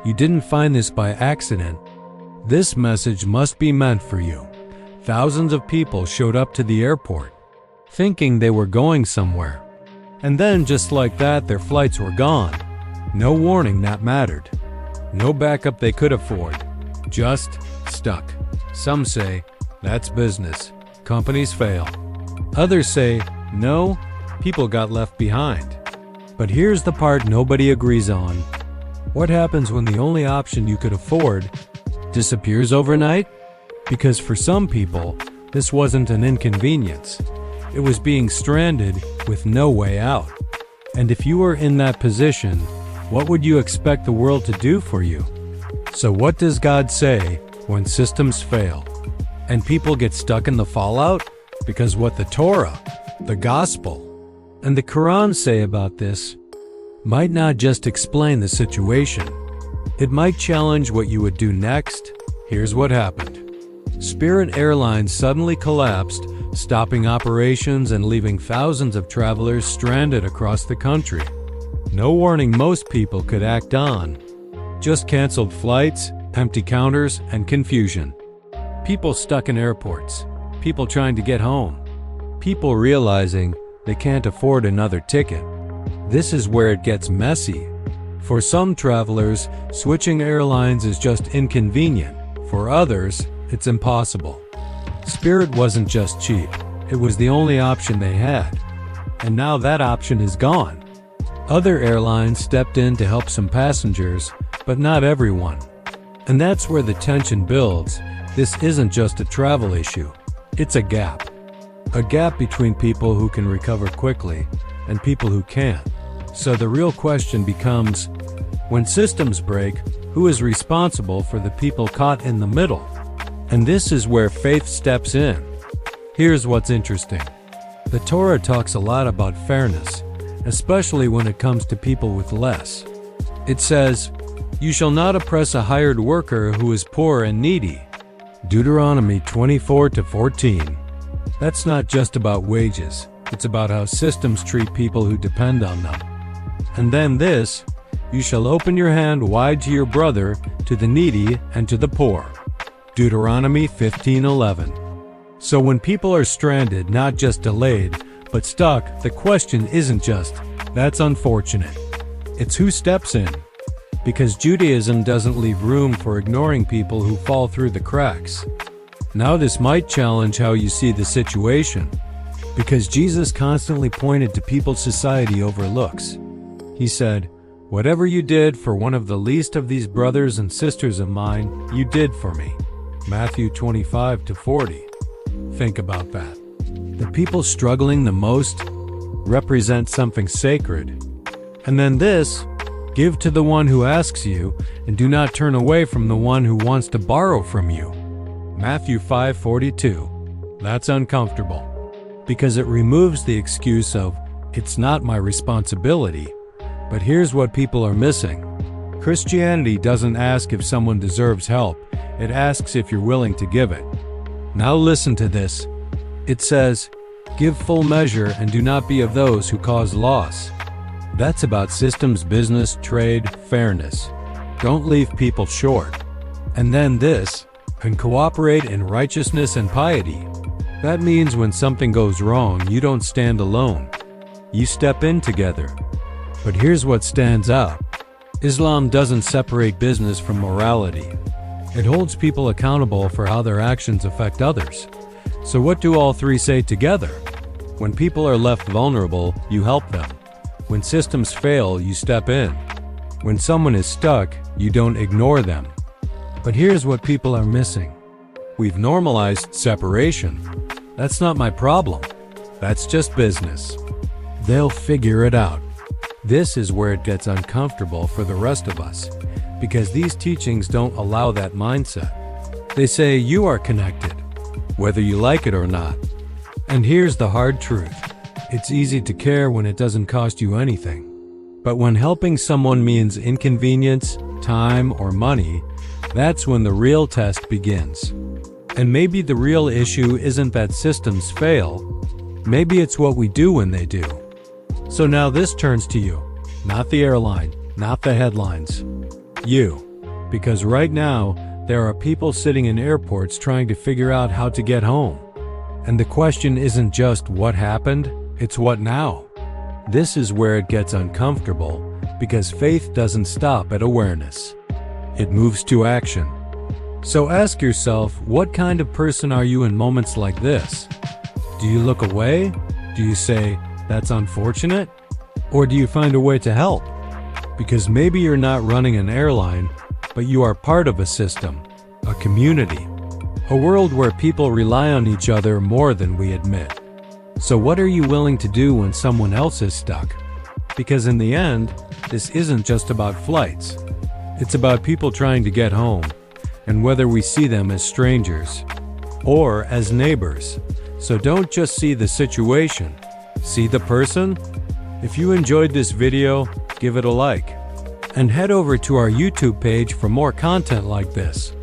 You didn't find this by accident. This message must be meant for you. Thousands of people showed up to the airport, thinking they were going somewhere. And then, just like that, their flights were gone. No warning that mattered. No backup they could afford. Just stuck. Some say, that's business. Companies fail. Others say, no, people got left behind. But here's the part nobody agrees on. What happens when the only option you could afford disappears overnight? Because for some people, this wasn't an inconvenience. It was being stranded with no way out. And if you were in that position, what would you expect the world to do for you? So what does God say when systems fail and people get stuck in the fallout? Because what the Torah, the Gospel, and the Quran say about this might not just explain the situation. It might challenge what you would do next. Here's what happened. Spirit Airlines suddenly collapsed, stopping operations and leaving thousands of travelers stranded across the country. No warning most people could act on. Just canceled flights, empty counters, and confusion. People stuck in airports. People trying to get home. People realizing they can't afford another ticket. This is where it gets messy. For some travelers, switching airlines is just inconvenient. For others, it's impossible. Spirit wasn't just cheap. It was the only option they had. And now that option is gone. Other airlines stepped in to help some passengers, but not everyone. And that's where the tension builds. This isn't just a travel issue. It's a gap. A gap between people who can recover quickly and people who can't. So the real question becomes, when systems break, who is responsible for the people caught in the middle? And this is where faith steps in. Here's what's interesting. The Torah talks a lot about fairness, especially when it comes to people with less. It says, "You shall not oppress a hired worker who is poor and needy." Deuteronomy 24-14. That's not just about wages. It's about how systems treat people who depend on them. And then this, "You shall open your hand wide to your brother, to the needy, and to the poor." Deuteronomy 15:11. So when people are stranded, not just delayed, but stuck, the question isn't just, "That's unfortunate." It's who steps in. Because Judaism doesn't leave room for ignoring people who fall through the cracks. Now this might challenge how you see the situation. Because Jesus constantly pointed to people society overlooks. He said, "Whatever you did for one of the least of these brothers and sisters of mine, you did for me." Matthew 25-40. Think about that. The people struggling the most represent something sacred. And then this, "Give to the one who asks you, and do not turn away from the one who wants to borrow from you." Matthew 5:42. That's uncomfortable. Because it removes the excuse of, "It's not my responsibility." But here's what people are missing. Christianity doesn't ask if someone deserves help. It asks if you're willing to give it. Now listen to this. It says, "Give full measure and do not be of those who cause loss." That's about systems, business, trade, fairness. Don't leave people short. And then this, "And cooperate in righteousness and piety." That means when something goes wrong, you don't stand alone. You step in together. But here's what stands out. Islam doesn't separate business from morality. It holds people accountable for how their actions affect others. So what do all three say together? When people are left vulnerable, you help them. When systems fail, you step in. When someone is stuck, you don't ignore them. But here's what people are missing. We've normalized separation. That's not my problem. That's just business. They'll figure it out. This is where it gets uncomfortable for the rest of us, because these teachings don't allow that mindset. They say you are connected, whether you like it or not. And here's the hard truth. It's easy to care when it doesn't cost you anything. But when helping someone means inconvenience, time, or money, that's when the real test begins. And maybe the real issue isn't that systems fail. Maybe it's what we do when they do. So now this turns to you. Not the airline, not the headlines. You. Because right now, there are people sitting in airports trying to figure out how to get home. And the question isn't just what happened, it's what now. This is where it gets uncomfortable, because faith doesn't stop at awareness. It moves to action. So ask yourself, what kind of person are you in moments like this? Do you look away? Do you say, "That's unfortunate"? Or do you find a way to help? Because maybe you're not running an airline, but you are part of a system, a community, a world where people rely on each other more than we admit. So what are you willing to do when someone else is stuck? Because in the end, this isn't just about flights. It's about people trying to get home, and whether we see them as strangers or as neighbors. So don't just see the situation, see the person. If you enjoyed this video, give it a like, and head over to our YouTube page for more content like this.